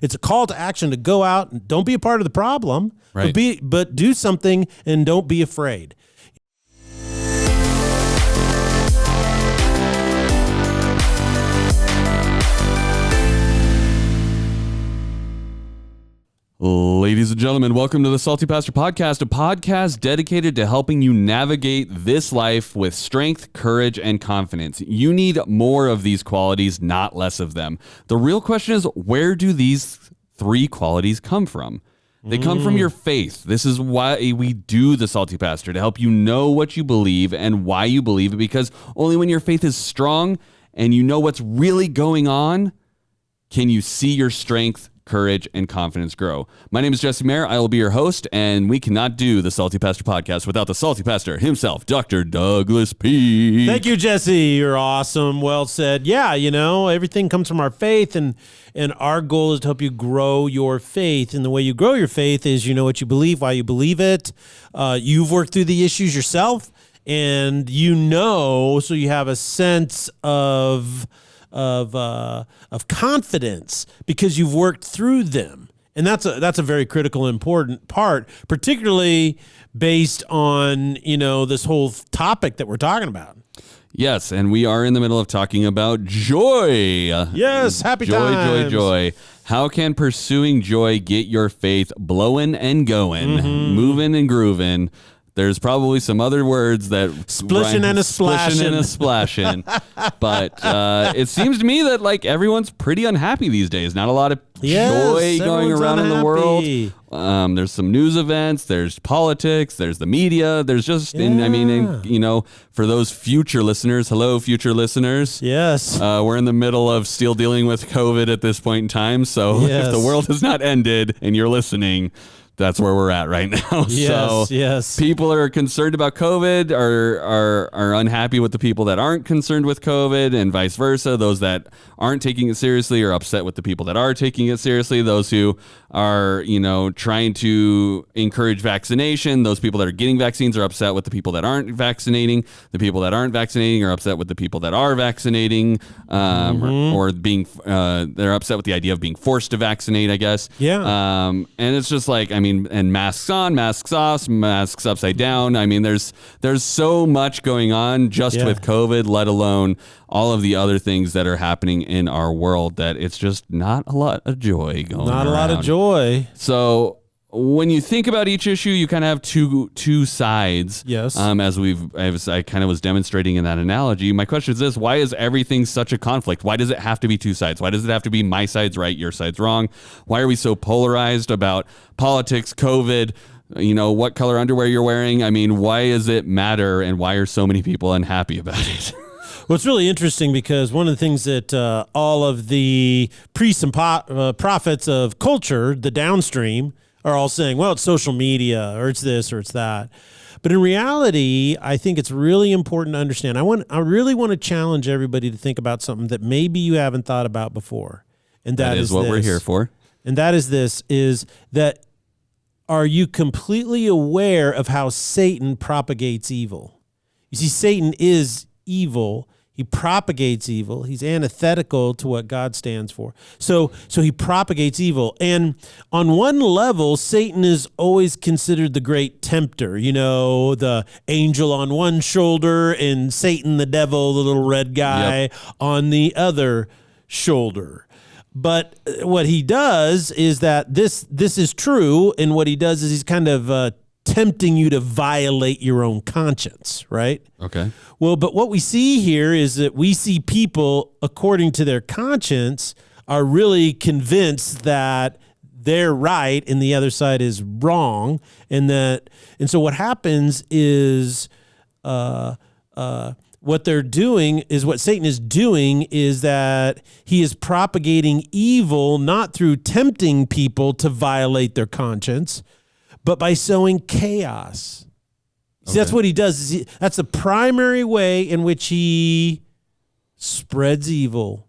It's a call to action to go out and don't be a part of the problem, right. but do something and don't be afraid. Ladies and gentlemen, welcome to the Salty Pastor Podcast, a podcast dedicated to helping you navigate this life with strength, courage, and confidence. You need more of these qualities, not less of them. The real question is, where do these three qualities come from? They come from your faith. This is why we do the Salty Pastor, to help you know what you believe and why you believe it, because only when your faith is strong and you know what's really going on, can you see your strength, courage, and confidence grow. My name is Jesse Mayer. I will be your host, and we cannot do the Salty Pastor Podcast without the Salty Pastor himself, Dr. Douglas Peake. Thank you, Jesse. You're awesome. Well said. Yeah, everything comes from our faith, and our goal is to help you grow your faith. And the way you grow your faith is you know what you believe, why you believe it. You've worked through the issues yourself, and so you have a sense of confidence because you've worked through them. And that's a very critical, important part, particularly based on, this whole topic that we're talking about. Yes, and we are in the middle of talking about joy. Yes, happy times. Joy. How can pursuing joy get your faith blowing and going, moving and grooving? There's probably some other words that splishing and a splashing, but it seems to me that everyone's pretty unhappy these days. Not a lot of joy going around in the world. There's some news events. There's politics. There's the media. There's just, for those future listeners, hello, future listeners. Yes, we're in the middle of still dealing with COVID at this point in time. So if the world has not ended and you're listening, that's where we're at right now. Yes. People are concerned about COVID, are unhappy with the people that aren't concerned with COVID, and vice versa. Those that aren't taking it seriously are upset with the people that are taking it seriously. Those who are, trying to encourage vaccination, those people that are getting vaccines are upset with the people that aren't vaccinating. The people that aren't vaccinating are upset with the people that are vaccinating, or being, they're upset with the idea of being forced to vaccinate, I guess. Yeah. And it's just and masks on, masks off, masks upside down. There's so much going on just with COVID, let alone all of the other things that are happening in our world, that it's just not a lot of joy going on. Not a lot of joy. So when you think about each issue, you kind of have two sides. Yes. As I kind of was demonstrating in that analogy. My question is this: why is everything such a conflict? Why does it have to be two sides? Why does it have to be my side's right, your side's wrong? Why are we so polarized about politics, COVID? What color underwear you're wearing? Why does it matter, and why are so many people unhappy about it? Well, it's really interesting because one of the things that all of the priests and prophets of culture, the downstream, are all saying, well, it's social media, or it's this, or it's that. But in reality, I think it's really important to understand. I really want to challenge everybody to think about something that maybe you haven't thought about before. And that is what we're here for. And that is this, is that are you completely aware of how Satan propagates evil? You see, Satan is evil. He propagates evil. He's antithetical to what God stands for. So he propagates evil. And on one level, Satan is always considered the great tempter, the angel on one shoulder and Satan, the devil, the little red guy, on the other shoulder. But what he does is that this is true, and what he does is he's kind of tempting you to violate your own conscience, right? Okay. Well, but what we see here is that we see people, according to their conscience, are really convinced that they're right and the other side is wrong, and so what happens is what they're doing is what Satan is doing is that he is propagating evil not through tempting people to violate their conscience, but by sowing chaos. See, that's what he does. That's the primary way in which he spreads evil,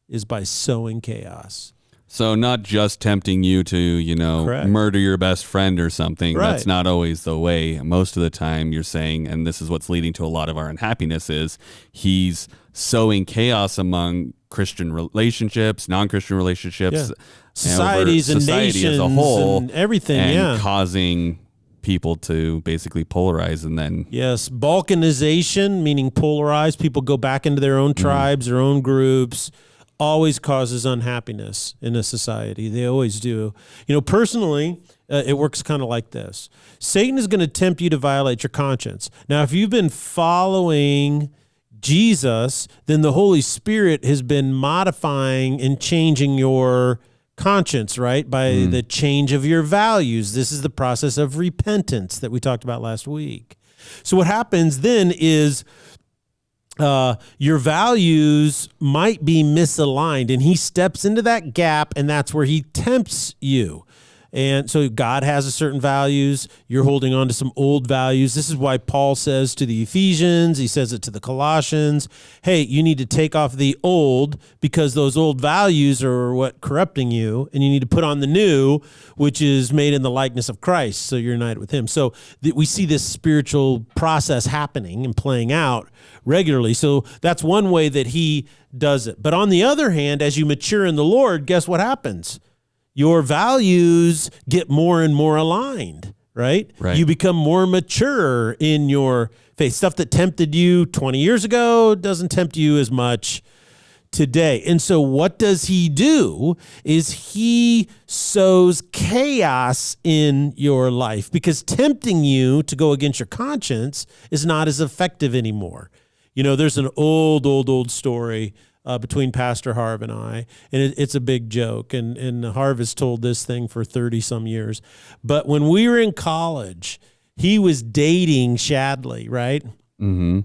is by sowing chaos. So not just tempting you to, Correct. murder your best friend or something. Right. That's not always the way. Most of the time you're saying, and this is what's leading to a lot of our unhappiness, is he's sowing chaos among Christian relationships, non-Christian relationships. Yeah. societies and society nations as a whole and everything, and causing people to basically polarize and then yes, balkanization, meaning polarized. People go back into their own tribes, their own groups, always causes unhappiness in a society. They always do. Personally, it works kind of like this. Satan is going to tempt you to violate your conscience. Now, if you've been following Jesus, then the Holy Spirit has been modifying and changing your conscience, right? By the change of your values. This is the process of repentance that we talked about last week. So what happens then is your values might be misaligned, and he steps into that gap, and that's where he tempts you. And so God has a certain values. You're holding on to some old values. This is why Paul says to the Ephesians, he says it to the Colossians, hey, you need to take off the old because those old values are what corrupting you, and you need to put on the new, which is made in the likeness of Christ, so you're united with him. So we see this spiritual process happening and playing out regularly. So that's one way that he does it. But on the other hand, as you mature in the Lord, guess what happens? Your values get more and more aligned, right? You become more mature in your faith. Stuff that tempted you 20 years ago doesn't tempt you as much today. And so what does he do is he sows chaos in your life, because tempting you to go against your conscience is not as effective anymore. There's an old story between Pastor Harv and I, and it's a big joke. And Harv has told this thing for 30-some years. But when we were in college, he was dating Shadley, right? Mm-hmm.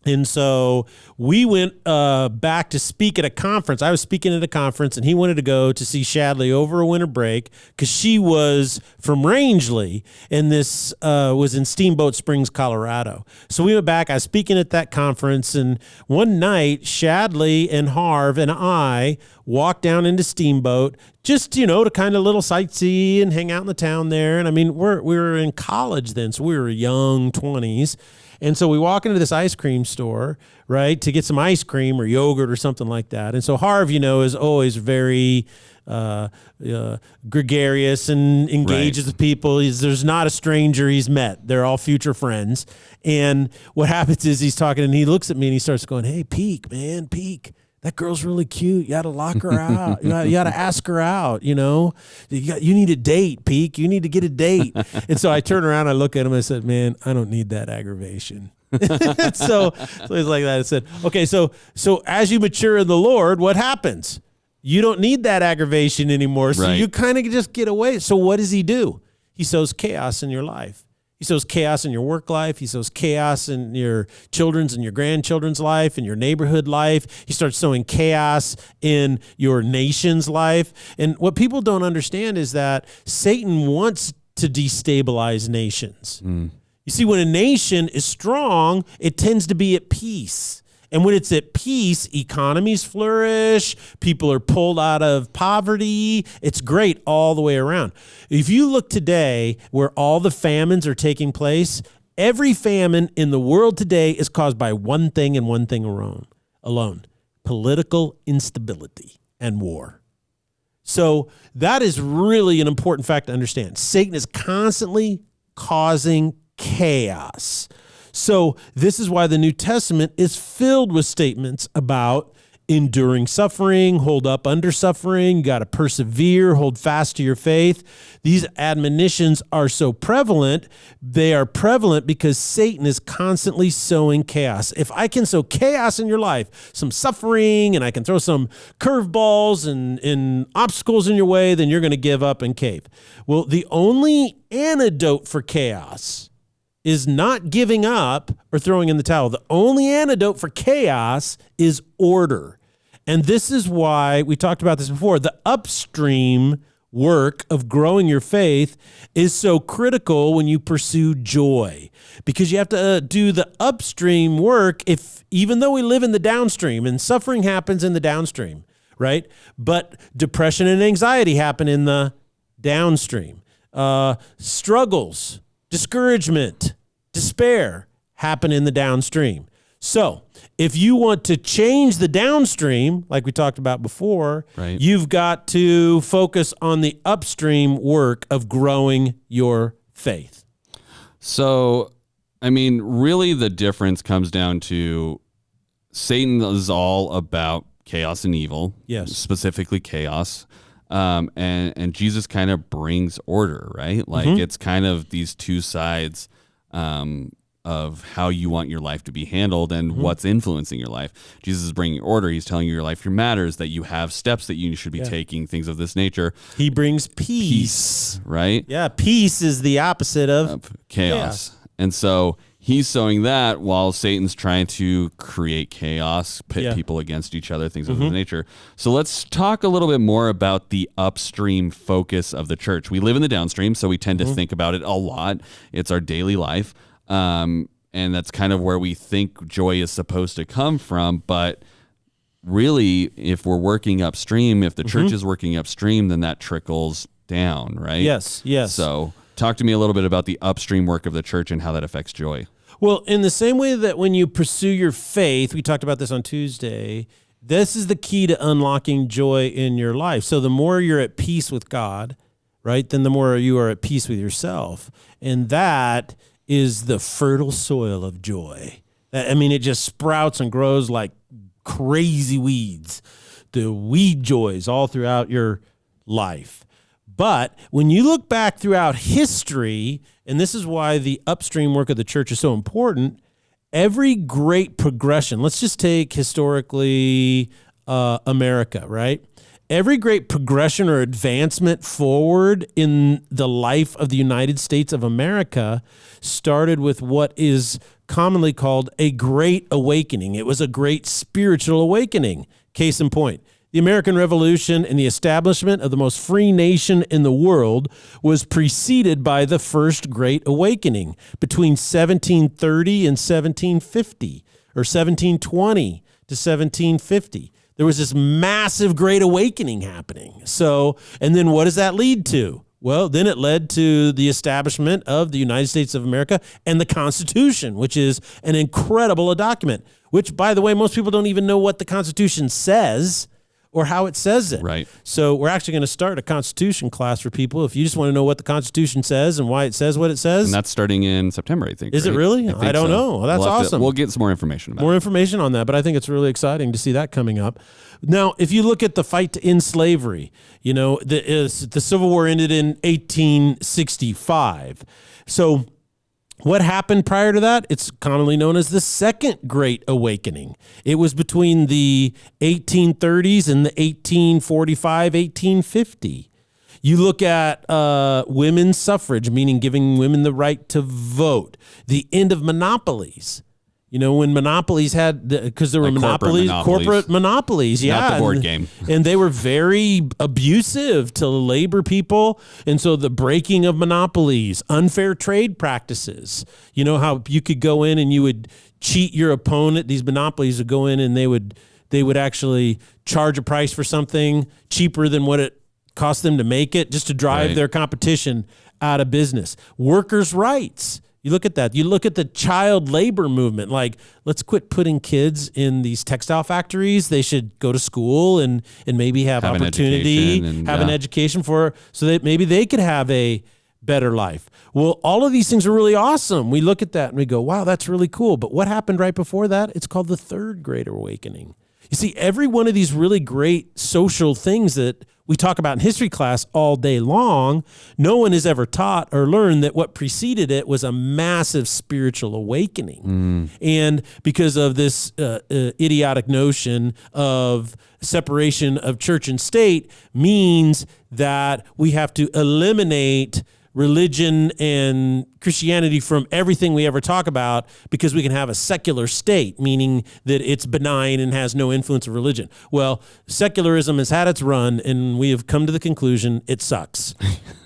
And so we went back to speak at a conference. I was speaking at a conference, and he wanted to go to see Shadley over a winter break because she was from Rangeley, and this was in Steamboat Springs, Colorado. So we went back. I was speaking at that conference, and one night, Shadley and Harv and I walked down into Steamboat just, to kind of little sightsee and hang out in the town there. And I mean, we were in college then, so we were young 20s. And so we walk into this ice cream store, right, to get some ice cream or yogurt or something like that. And so Harv, is always very gregarious and engages with people. There's not a stranger he's met. They're all future friends. And what happens is he's talking, and he looks at me and he starts going, hey, Peake, man, Peake. That girl's really cute. You got to lock her out. You got to ask her out, You need a date, Peake. You need to get a date. And so I turn around, I look at him, and I said, man, I don't need that aggravation. so he's like that. I said, okay, so as you mature in the Lord, what happens? You don't need that aggravation anymore. So you kind of just get away. So what does he do? He sows chaos in your life. He sows chaos in your work life. He sows chaos in your children's and your grandchildren's life, in your neighborhood life. He starts sowing chaos in your nation's life. And what people don't understand is that Satan wants to destabilize nations. You see, when a nation is strong, it tends to be at peace. And when it's at peace, economies flourish, people are pulled out of poverty. It's great all the way around. If you look today where all the famines are taking place, every famine in the world today is caused by one thing and one thing alone: political instability and war. So that is really an important fact to understand. Satan is constantly causing chaos. So this is why the New Testament is filled with statements about enduring suffering, hold up under suffering, you got to persevere, hold fast to your faith. These admonitions are so prevalent. They are prevalent because Satan is constantly sowing chaos. If I can sow chaos in your life, some suffering, and I can throw some curveballs and obstacles in your way, then you're going to give up and cave. Well, the only antidote for chaos is not giving up or throwing in the towel. The only antidote for chaos is order. And this is why we talked about this before. The upstream work of growing your faith is so critical when you pursue joy, because you have to do the upstream work even though we live in the downstream, and suffering happens in the downstream, right? But depression and anxiety happen in the downstream. Struggles, discouragement, despair happen in the downstream. So if you want to change the downstream, like we talked about before, Right. you've got to focus on the upstream work of growing your faith. So, I mean, really the difference comes down to Satan is all about chaos and evil. Yes. Specifically chaos. And Jesus kind of brings order, right? Like it's kind of these two sides of how you want your life to be handled and what's influencing your life. Jesus is bringing order. He's telling you your life matters, that you have steps that you should be taking, things of this nature. He brings peace. Right? Yeah, peace is the opposite of chaos. And so he's sowing that while Satan's trying to create chaos, pit people against each other, things of this nature. So let's talk a little bit more about the upstream focus of the church. We live in the downstream, so we tend to think about it a lot. It's our daily life. And that's kind of where we think joy is supposed to come from. But really, if we're working upstream, if the church is working upstream, then that trickles down, right? Yes. So talk to me a little bit about the upstream work of the church and how that affects joy. Well, in the same way that when you pursue your faith, we talked about this on Tuesday, this is the key to unlocking joy in your life. So the more you're at peace with God, right, then the more you are at peace with yourself. And that is the fertile soil of joy. I mean, it just sprouts and grows like crazy weeds. The weed joys all throughout your life. But when you look back throughout history, and this is why the upstream work of the church is so important, every great progression, let's just take historically America, right? Every great progression or advancement forward in the life of the United States of America started with what is commonly called a great awakening. It was a great spiritual awakening. Case in point, the American Revolution and the establishment of the most free nation in the world was preceded by the First Great Awakening between 1730 and 1750, or 1720 to 1750. There was this massive Great Awakening happening. So, and then what does that lead to? Well, then it led to the establishment of the United States of America and the Constitution, which is an incredible document, which, by the way, most people don't even know what the Constitution says or how it says it. Right. So we're actually going to start a Constitution class for people. If you just want to know what the Constitution says and why it says what it says. And that's starting in September, I think. Is it really? I don't know. Well, that's awesome. We'll get some more information about it. More information on that, but I think it's really exciting to see that coming up. Now, if you look at the fight to end slavery, you know, the Civil War ended in 1865. So what happened prior to that? It's commonly known as the Second Great Awakening. It was between the 1830s and the 1845, 1850. You look at women's suffrage, meaning giving women the right to vote. The end of monopolies. You know, when monopolies had, because there were corporate monopolies, yeah. Not the board game. And they were very abusive to labor people. And so the breaking of monopolies, unfair trade practices, you know, how you could go in and you would cheat your opponent. These monopolies would go in and they would actually charge a price for something cheaper than what it cost them to make it, just to drive their competition out of business. Workers' rights. You look at that. You look at the child labor movement. Like, let's quit putting kids in these textile factories. They should go to school and maybe have opportunity, have an education so that maybe they could have a better life. Well, all of these things are really awesome. We look at that and we go, wow, that's really cool. But what happened right before that? It's called the Third Great Awakening. You see, every one of these really great social things that we talk about in history class all day long, no one has ever taught or learned that what preceded it was a massive spiritual awakening. And because of this idiotic notion of separation of church and state means that we have to eliminate religion and Christianity from everything we ever talk about because we can have a secular state, meaning that it's benign and has no influence of religion. Well, secularism has had its run, and we have come to the conclusion it sucks.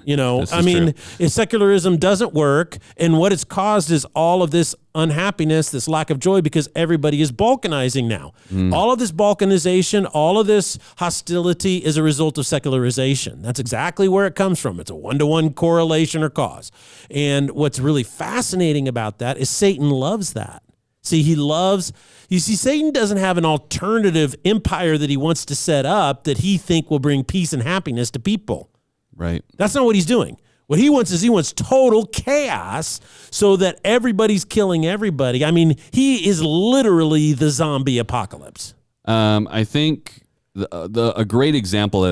You know, I mean, if secularism doesn't work, and what it's caused is all of this unhappiness, this lack of joy, because everybody is balkanizing now. All of this balkanization, all of this hostility is a result of secularization. That's exactly where it comes from. It's a one-to-one correlation or cause. And what's really fascinating about that is Satan loves that. See, you see, Satan doesn't have an alternative empire that he wants to set up that he think will bring peace and happiness to people. Right. That's not what he's doing. What he wants is he wants total chaos so that everybody's killing everybody. I mean, he is literally the zombie apocalypse. I think a great example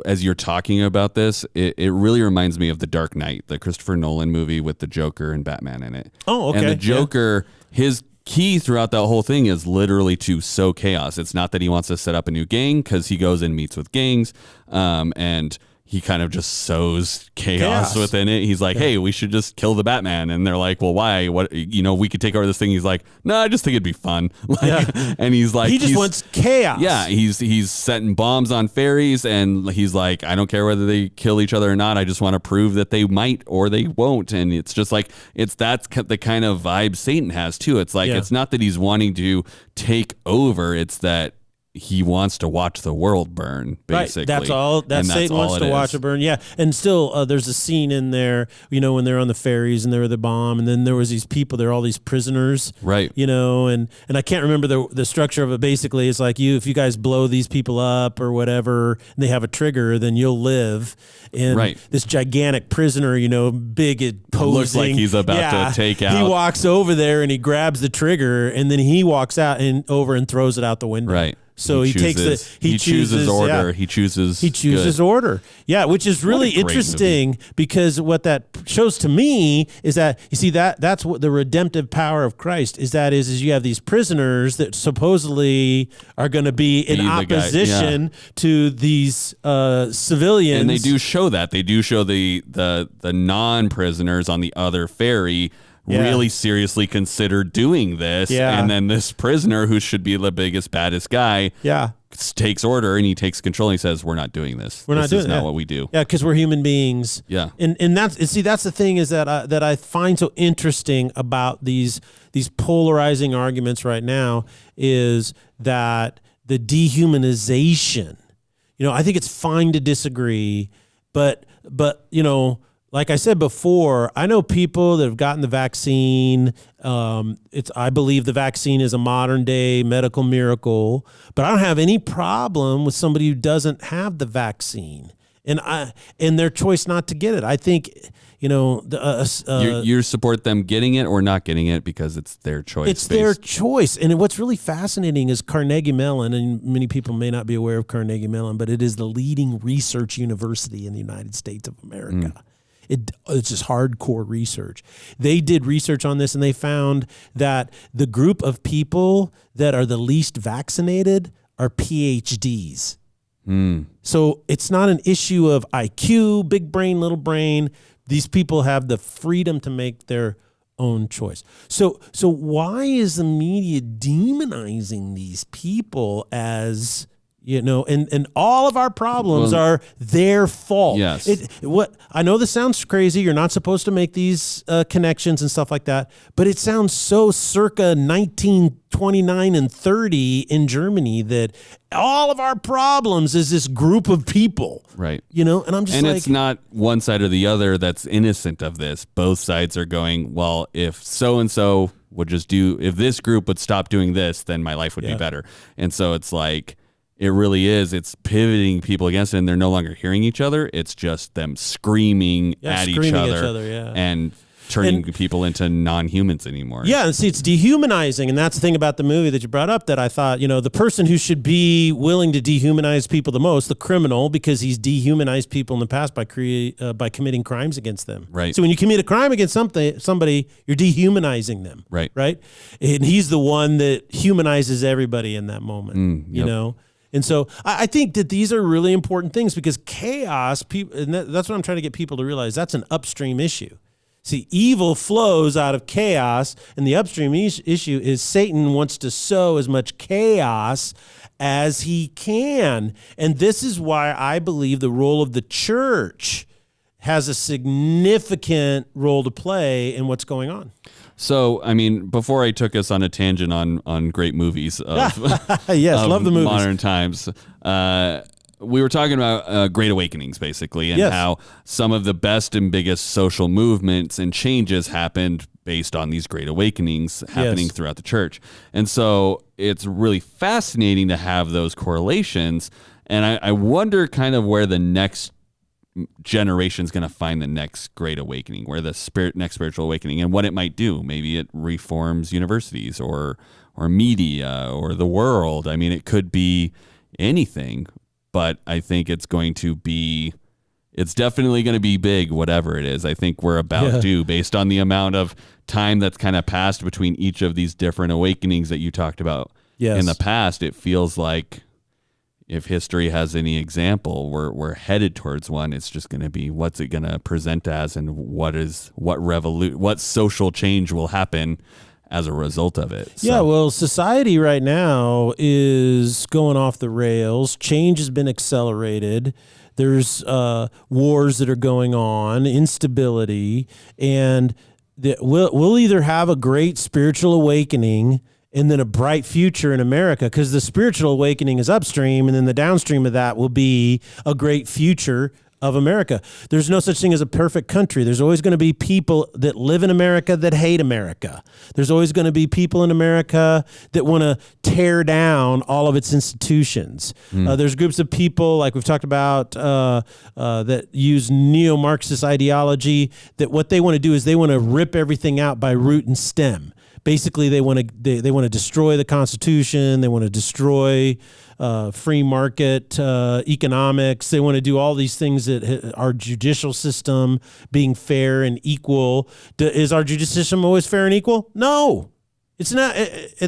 as you're talking about this, it really reminds me of The Dark Knight, the Christopher Nolan movie with the Joker and Batman in it. Oh, okay. And the Joker, his key throughout that whole thing is literally to sow chaos. It's not that he wants to set up a new gang, because he goes and meets with gangs, and he kind of just sows chaos within it. He's like, hey, we should just kill the Batman. And they're like, well, why? What, we could take over this thing. He's like, no, I just think it'd be fun. And he's like, he just wants chaos. Yeah. He's setting bombs on ferries, and he's like, I don't care whether they kill each other or not. I just want to prove that they might or they won't. And it's just like, that's the kind of vibe Satan has too. It's like, it's not that he's wanting to take over. It's that he wants to watch the world burn, basically. Right. That's all. Satan wants to watch it burn. Yeah. And still, there's a scene in there, when they're on the ferries and they were the bomb, and then there was these people, there are all these prisoners. Right. And I can't remember the structure of it. Basically, it's like if you guys blow these people up or whatever, and they have a trigger, then you'll live. And this gigantic prisoner, big, posing. Looks like he's about to take out. He walks over there and he grabs the trigger, and then he walks out and over and throws it out the window. Right. So he chooses order. Yeah. He chooses order. Yeah, which is really interesting movie. Because what that shows to me is that you see that's what the redemptive power of Christ is. Is you have these prisoners that supposedly are going to be in opposition to these civilians, and they do show that. They do show the non-prisoners on the other ferry. Really seriously considered doing this. Yeah. And then this prisoner, who should be the biggest, baddest guy, takes order and he takes control and he says, we're not doing this. This is not what we do. Yeah, because we're human beings. Yeah. And that's the thing is that I find so interesting about these polarizing arguments right now is that the dehumanization. I think it's fine to disagree, but like I said before, I know people that have gotten the vaccine. I believe the vaccine is a modern day medical miracle, but I don't have any problem with somebody who doesn't have the vaccine and their choice not to get it. I think, you support them getting it or not getting it because it's their choice. It's their choice. And what's really fascinating is Carnegie Mellon, and many people may not be aware of Carnegie Mellon, but it is the leading research university in the United States of America. It's just hardcore research. They did research on this, and they found that the group of people that are the least vaccinated are PhDs. So it's not an issue of IQ, big brain, little brain. These people have the freedom to make their own choice. So why is the media demonizing these people as... and all of our problems are their fault. Yes. I know this sounds crazy. You're not supposed to make these connections and stuff like that, but it sounds so circa 1929 and 30 in Germany that all of our problems is this group of people. Right. And I'm just and it's not one side or the other that's innocent of this. Both sides are going, well, if so-and-so would just if this group would stop doing this, then my life would be better. And so it's like, it really is. It's pivoting people against it, and they're no longer hearing each other. It's just them screaming at each other and turning people into non-humans anymore. Yeah, and see, it's dehumanizing, and that's the thing about the movie that you brought up that I thought, the person who should be willing to dehumanize people the most, the criminal, because he's dehumanized people in the past by committing crimes against them. Right. So when you commit a crime against somebody, you're dehumanizing them. Right. Right? And he's the one that humanizes everybody in that moment, you know? And so I think that these are really important things because chaos, and that's what I'm trying to get people to realize, that's an upstream issue. See, evil flows out of chaos, and the upstream issue is Satan wants to sow as much chaos as he can. And this is why I believe the role of the church has a significant role to play in what's going on. So, I mean, before I took us on a tangent on great movies of, love the movies. Modern times, we were talking about Great Awakenings, basically, and how some of the best and biggest social movements and changes happened based on these great awakenings happening throughout the church. And so it's really fascinating to have those correlations. And I wonder kind of where the next generation is going to find the next great awakening, where the next spiritual awakening, and what it might do. Maybe it reforms universities or media or the world. I mean, it could be anything, but I think it's definitely going to be big, whatever it is. I think we're about due, based on the amount of time that's kind of passed between each of these different awakenings that you talked about in the past. It feels like, if history has any example, we're headed towards one. It's just going to be, what's it going to present as, and what social change will happen as a result of it. So. Yeah, well, society right now is going off the rails. Change has been accelerated. There's wars that are going on, instability, and we'll either have a great spiritual awakening and then a bright future in America, because the spiritual awakening is upstream, and then the downstream of that will be a great future of America. There's no such thing as a perfect country. There's always going to be people that live in America that hate America. There's always going to be people in America that want to tear down all of its institutions. There's groups of people, like we've talked about, that use neo-Marxist ideology, that what they want to do is they want to rip everything out by root and stem. Basically, they want to destroy the Constitution. They want to destroy free market economics. They want to do all these things that our judicial system being fair and equal. Is our judicial system always fair and equal? No, it's not.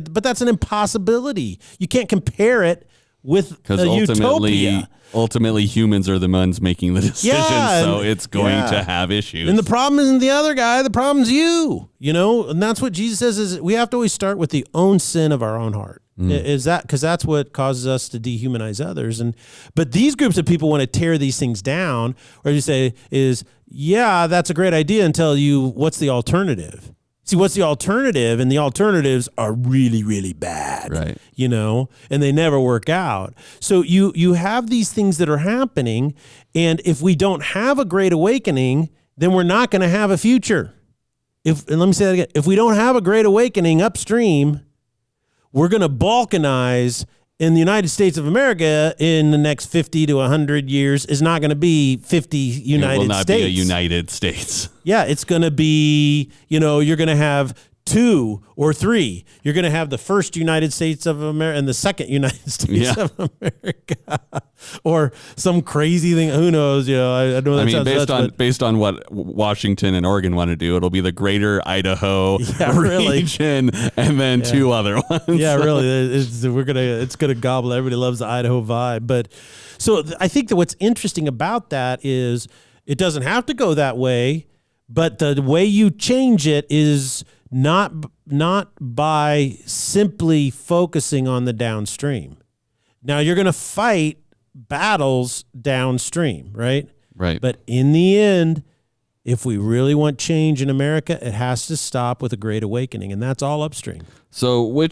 But that's an impossibility. You can't compare it with a utopia. Ultimately, humans are the ones making the decision, so it's going to have issues. And the problem isn't the other guy; the problem's you. And that's what Jesus says: is we have to always start with the own sin of our own heart. Is that because that's what causes us to dehumanize others? But these groups of people want to tear these things down, or you say that's a great idea until what's the alternative? See, what's the alternative? And the alternatives are really, really bad, right? And they never work out. So you have these things that are happening, and if we don't have a great awakening, then we're not going to have a future. And let me say that again. If we don't have a great awakening upstream, we're going to balkanize. In the United States of America, in the next 50 to 100 years, is not going to be 50 United States. It will not be a United States. Yeah, it's going to be, you're going to have 2 or 3. You're going to have the first United States of America and the second United States of America, or some crazy thing. Who knows? I know that. I mean, based on what Washington and Oregon want to do, it'll be the Greater Idaho region, and then 2 other ones. Yeah, really. It's gonna gobble. Everybody loves the Idaho vibe, but so I think that what's interesting about that is it doesn't have to go that way, but the way you change it is not by simply focusing on the downstream. Now you're going to fight battles downstream, right? Right. But in the end, if we really want change in America, it has to stop with a great awakening, and that's all upstream. So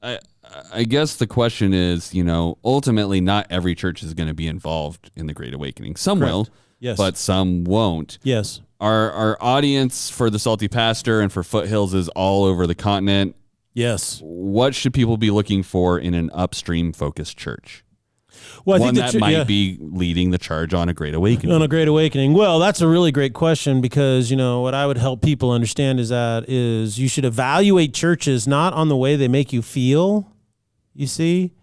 I guess the question is, ultimately not every church is going to be involved in the Great Awakening. Some will, but some won't. Yes. Our audience for the Salty Pastor and for Foothills is all over the continent. Yes. What should people be looking for in an upstream focused church? Well, One that might be leading the charge on a Great Awakening. On a Great Awakening. Well, that's a really great question, because, what I would help people understand is you should evaluate churches not on the way they make you feel, you see,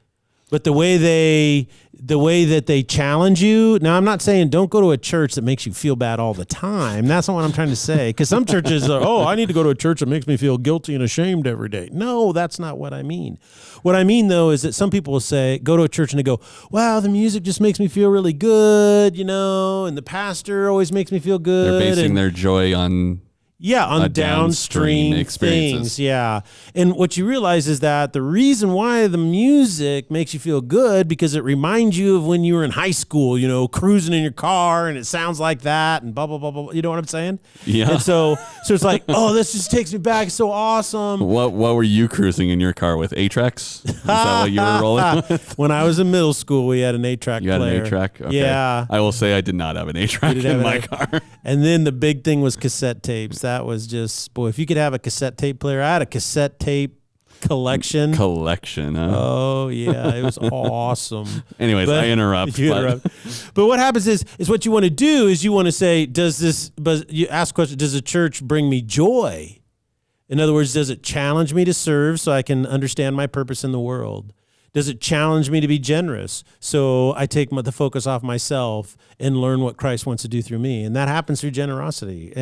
but the way that they challenge you. Now, I'm not saying don't go to a church that makes you feel bad all the time. That's not what I'm trying to say. Because some churches are, I need to go to a church that makes me feel guilty and ashamed every day. No, that's not what I mean. What I mean, though, is that some people will go to a church and they go, wow, the music just makes me feel really good, and the pastor always makes me feel good. They're basing their joy on downstream experiences. things. Yeah. And what you realize is that the reason why the music makes you feel good, because it reminds you of when you were in high school, cruising in your car and it sounds like that and blah, blah, blah, blah. You know what I'm saying? Yeah. And so it's like, this just takes me back. It's so awesome. What were you cruising in your car with? 8-tracks? Is that what you were rolling with? When I was in middle school, we had an 8-track player. You had an 8-track? Okay. Yeah. I will say I did not have an 8-track in my car. And then the big thing was cassette tapes. that was just, boy, if you could have a cassette tape player. I had a cassette tape collection. Huh? Oh, yeah. It was awesome. Anyways, I interrupt. But what happens is what you want to do is you want to say, but you ask the question, does the church bring me joy? In other words, does it challenge me to serve so I can understand my purpose in the world? Does it challenge me to be generous so I take the focus off myself and learn what Christ wants to do through me? And that happens through generosity.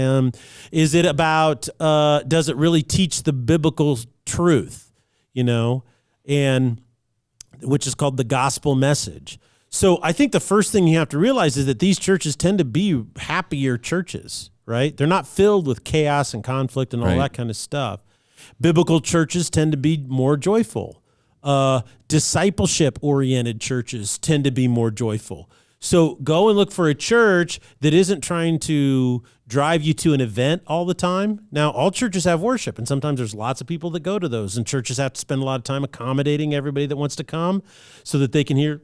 Is it about, does it really teach the biblical truth, and which is called the gospel message? So I think the first thing you have to realize is that these churches tend to be happier churches, right? They're not filled with chaos and conflict and all that kind of stuff. Biblical churches tend to be more joyful. Discipleship-oriented churches tend to be more joyful. So go and look for a church that isn't trying to drive you to an event all the time. Now, all churches have worship, and sometimes there's lots of people that go to those, and churches have to spend a lot of time accommodating everybody that wants to come so that they can hear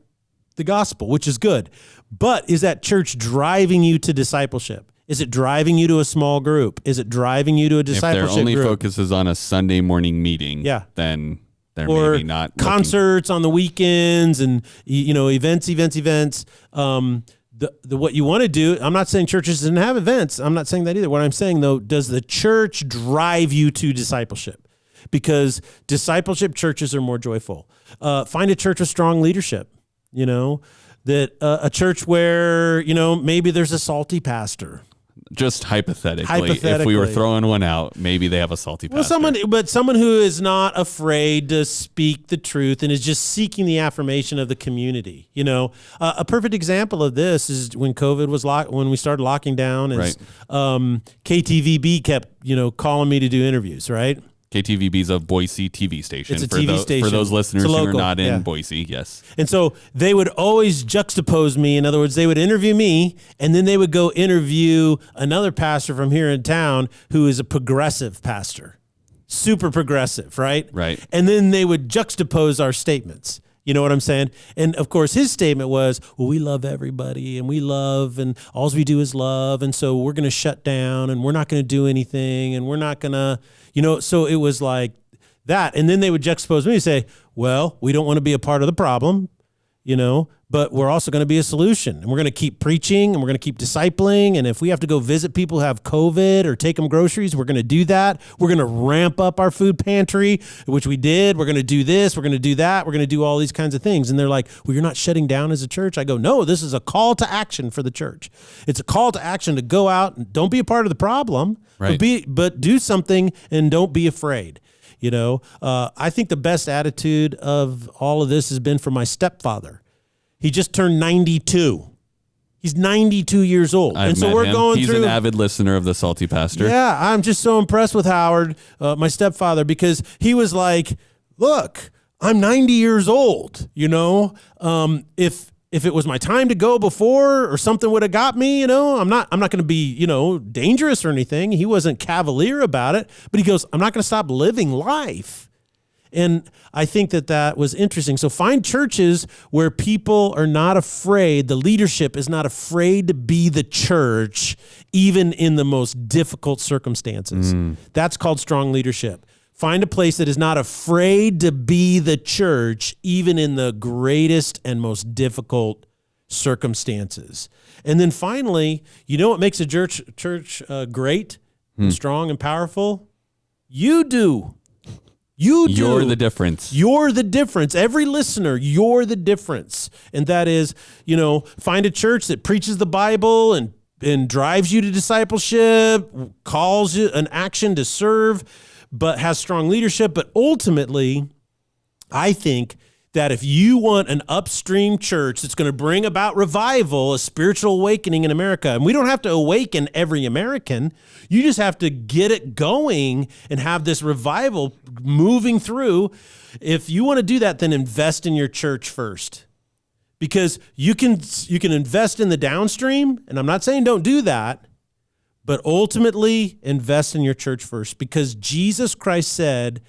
the gospel, which is good. But is that church driving you to discipleship? Is it driving you to a small group? Is it driving you to a discipleship group? If their only focus is on a Sunday morning meeting, then they're maybe not concerts on the weekends and events. What you want to do, I'm not saying churches didn't have events. I'm not saying that either. What I'm saying, though, does the church drive you to discipleship? Because discipleship churches are more joyful. Find a church with strong leadership, that a church where, maybe there's a salty pastor. Just hypothetically, if we were throwing one out, maybe they have a salty pastor. Well, someone who is not afraid to speak the truth and is just seeking the affirmation of the community. A perfect example of this is when COVID was when we started locking down, is KTVB kept calling me to do interviews, right? KTVB is a Boise TV station. It's a TV station. For those listeners who are not in Boise, yes. And so they would always juxtapose me. In other words, they would interview me, and then they would go interview another pastor from here in town who is a progressive pastor. Super progressive, right? Right. And then they would juxtapose our statements. You know what I'm saying? And of course, his statement was, well, we love everybody and we love and all we do is love. And so we're going to shut down and we're not going to do anything and we're not going to, so it was like that. And then they would juxtapose me and say, well, we don't want to be a part of the problem, but we're also going to be a solution. And we're going to keep preaching and we're going to keep discipling. And if we have to go visit people who have COVID or take them groceries, we're going to do that. We're going to ramp up our food pantry, which we did. We're going to do this. We're going to do that. We're going to do all these kinds of things. And they're like, well, you're not shutting down as a church? I go, no, this is a call to action for the church. It's a call to action to go out and don't be a part of the problem, but do something and don't be afraid. I think the best attitude of all of this has been from my stepfather. He just turned 92. He's 92 years old. He's an avid listener of the Salty Pastor. Yeah, I'm just so impressed with Howard, my stepfather, because he was like, look, I'm 90 years old. If it was my time to go before or something would have got me, I'm not going to be, dangerous or anything. He wasn't cavalier about it, but he goes, I'm not going to stop living life. And I think that was interesting. So find churches where people are not afraid, the leadership is not afraid to be the church, even in the most difficult circumstances. That's called strong leadership. Find a place that is not afraid to be the church, even in the greatest and most difficult circumstances. And then finally, what makes a church great and strong and powerful? You do. You're the difference. You're the difference. Every listener, you're the difference. And that is, find a church that preaches the Bible and drives you to discipleship, calls you an action to serve, but has strong leadership. But ultimately, I think that if you want an upstream church that's going to bring about revival, a spiritual awakening in America, and we don't have to awaken every American, you just have to get it going and have this revival moving through. If you want to do that, then invest in your church first. Because you can invest in the downstream, and I'm not saying don't do that, but ultimately invest in your church first. Because Jesus Christ said,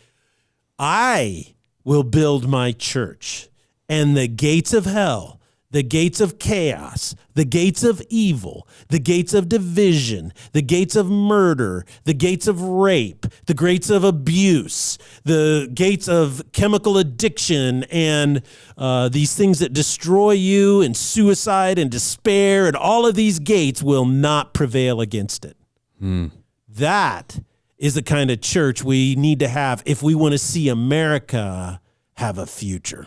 I will build my church, and the gates of hell the gates of chaos, the gates of evil, the gates of division, the gates of murder, the gates of rape, the gates of abuse, the gates of chemical addiction, and these things that destroy you, and suicide and despair, and all of these gates will not prevail against it. That is the kind of church we need to have if we want to see America have a future.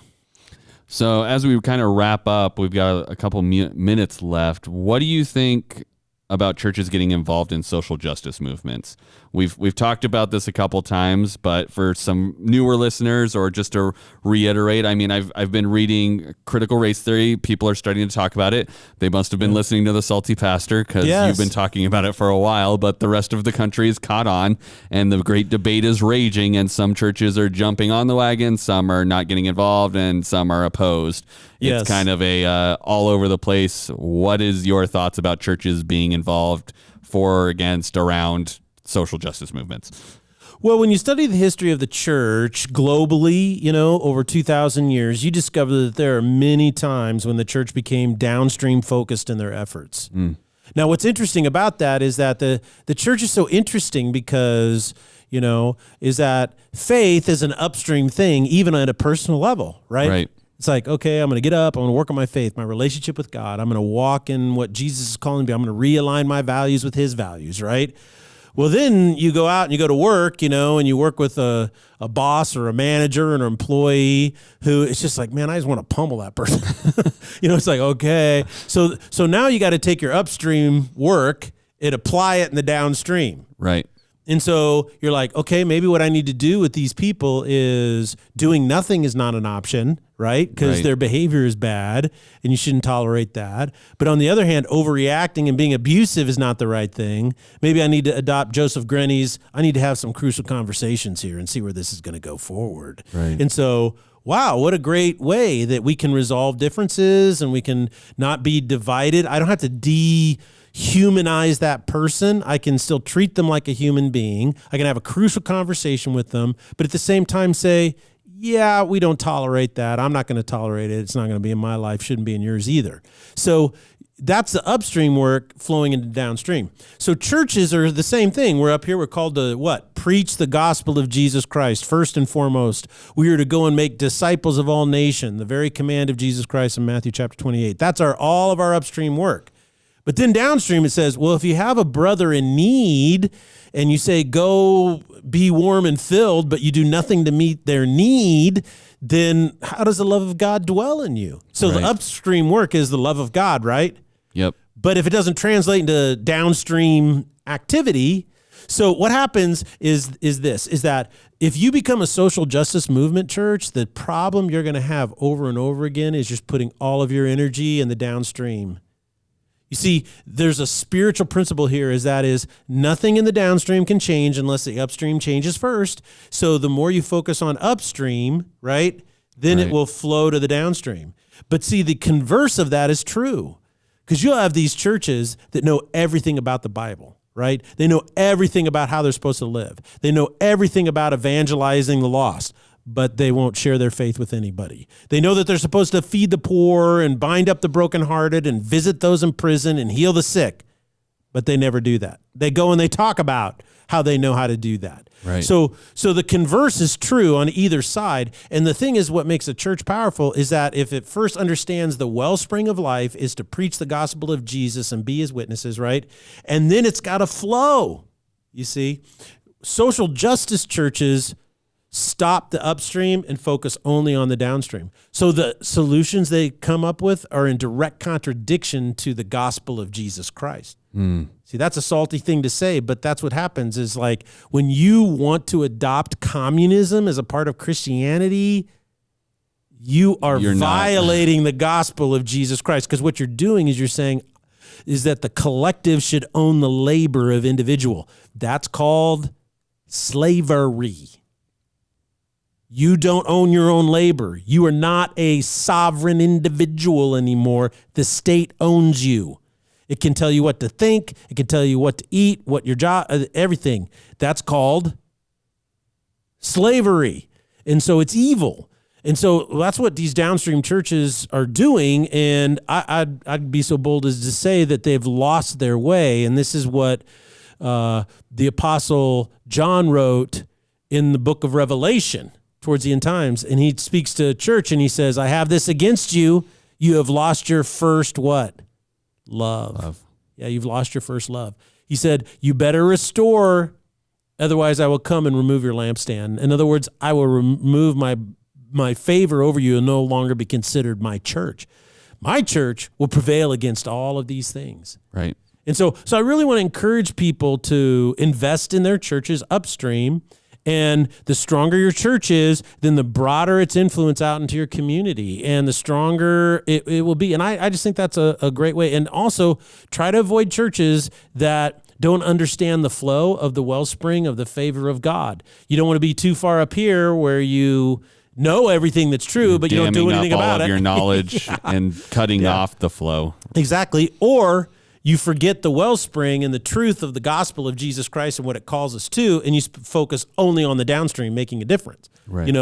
So as we kind of wrap up, we've got a couple minutes left. What do you think about churches getting involved in social justice movements? We've talked about this a couple times, but for some newer listeners, or just to reiterate, I mean, I've been reading critical race theory. People are starting to talk about it. They must have been listening to the Salty Pastor, because you've been talking about it for a while, but the rest of the country is caught on, and the great debate is raging, and some churches are jumping on the wagon, some are not getting involved, and some are opposed. It's kind of a all over the place. What is your thoughts about churches being involved for or against around social justice movements? Well, when you study the history of the church globally, over 2,000 years, you discover that there are many times when the church became downstream focused in their efforts. Now, what's interesting about that is that the church is so interesting because, is that faith is an upstream thing, even at a personal level, right? Right. It's like, okay, I'm going to get up. I'm going to work on my faith, my relationship with God. I'm going to walk in what Jesus is calling me. I'm going to realign my values with his values, right? Well, then you go out and you go to work, and you work with a boss or a manager or an employee who it's just like, man, I just want to pummel that person. It's like, okay. So now you got to take your upstream work and apply it in the downstream. Right. And so you're like, okay, maybe what I need to do with these people is doing nothing is not an option, right? Because their behavior is bad and you shouldn't tolerate that. But on the other hand, overreacting and being abusive is not the right thing. Maybe I need to adopt Joseph Grenny's, I need to have some crucial conversations here and see where this is going to go forward. Right. And so, wow, what a great way that we can resolve differences and we can not be divided. I don't have to dehumanize that person. I can still treat them like a human being. I can have a crucial conversation with them, but at the same time say, yeah, we don't tolerate that. I'm not going to tolerate it. It's not going to be in my life. Shouldn't be in yours either. So that's the upstream work flowing into downstream. So churches are the same thing. We're up here. We're called to what? Preach the gospel of Jesus Christ. First and foremost, we are to go and make disciples of all nations. The very command of Jesus Christ in Matthew chapter 28. That's all of our upstream work. But then downstream it says, well, if you have a brother in need and you say, go be warm and filled, but you do nothing to meet their need, then how does the love of God dwell in you? So the upstream work is the love of God, right? Yep. But if it doesn't translate into downstream activity, so what happens is that if you become a social justice movement church, the problem you're going to have over and over again is just putting all of your energy in the downstream. You see, there's a spiritual principle here is nothing in the downstream can change unless the upstream changes first. So the more you focus on upstream, right, then it will flow to the downstream. But see, the converse of that is true, because you'll have these churches that know everything about the Bible, right? They know everything about how they're supposed to live. They know everything about evangelizing the lost, but they won't share their faith with anybody. They know that they're supposed to feed the poor and bind up the brokenhearted and visit those in prison and heal the sick, but they never do that. They go and they talk about how they know how to do that. Right. So the converse is true on either side. And the thing is, what makes a church powerful is that if it first understands the wellspring of life is to preach the gospel of Jesus and be his witnesses, right? And then it's got to flow. You see, social justice churches stop the upstream and focus only on the downstream. So the solutions they come up with are in direct contradiction to the gospel of Jesus Christ. See, that's a salty thing to say, but that's what happens is like when you want to adopt communism as a part of Christianity, you are violating the gospel of Jesus Christ, because what you're doing is you're saying is that the collective should own the labor of individual. That's called slavery. You don't own your own labor. You are not a sovereign individual anymore. The state owns you. It can tell you what to think. It can tell you what to eat, what your job, everything. That's called slavery. And so it's evil. And so that's what these downstream churches are doing. And I'd be so bold as to say that they've lost their way. And this is what the Apostle John wrote in the book of Revelation towards the end times. And he speaks to church and he says, I have this against you. You have lost your first what? Love. Yeah, you've lost your first love. He said, you better restore, otherwise I will come and remove your lampstand. In other words, I will remove my favor over you and no longer be considered my church. My church will prevail against all of these things. Right. And so I really want to encourage people to invest in their churches upstream. And the stronger your church is, then the broader its influence out into your community and the stronger it will be. And I just think that's a great way. And also try to avoid churches that don't understand the flow of the wellspring of the favor of God. You don't want to be too far up here where you know everything that's true, but you don't do anything about it. Your knowledge and cutting off the flow. Exactly. Or you forget the wellspring and the truth of the gospel of Jesus Christ and what it calls us to, and you focus only on the downstream making a difference, right.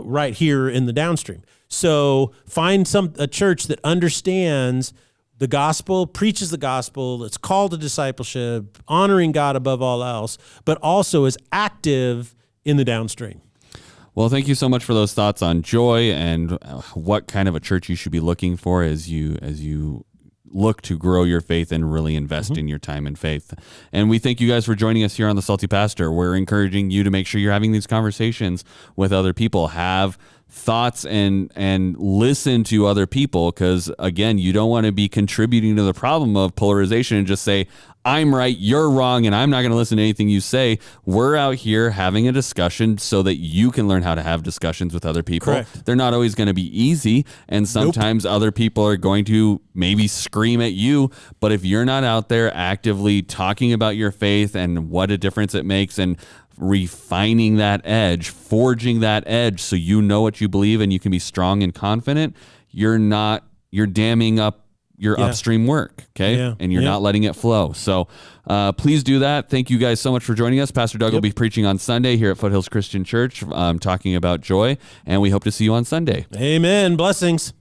Right here in the downstream. So find a church that understands the gospel, preaches the gospel, that's called to discipleship, honoring God above all else, but also is active in the downstream. Well, thank you so much for those thoughts on joy and what kind of a church you should be looking for as you look to grow your faith and really invest in your time and faith. And we thank you guys for joining us here on The Salty Pastor. We're encouraging you to make sure you're having these conversations with other people. Have thoughts and listen to other people, because again, you don't want to be contributing to the problem of polarization and just say, I'm right, you're wrong, and I'm not going to listen to anything you say. We're out here having a discussion so that you can learn how to have discussions with other people. Correct. They're not always going to be easy, and sometimes other people are going to maybe scream at you, but if you're not out there actively talking about your faith and what a difference it makes and refining that edge, forging that edge so you know what you believe and you can be strong and confident, you're damming up your upstream work, okay? Yeah. And you're not letting it flow. So please do that. Thank you guys so much for joining us. Pastor Doug will be preaching on Sunday here at Foothills Christian Church, talking about joy, and we hope to see you on Sunday. Amen. Blessings.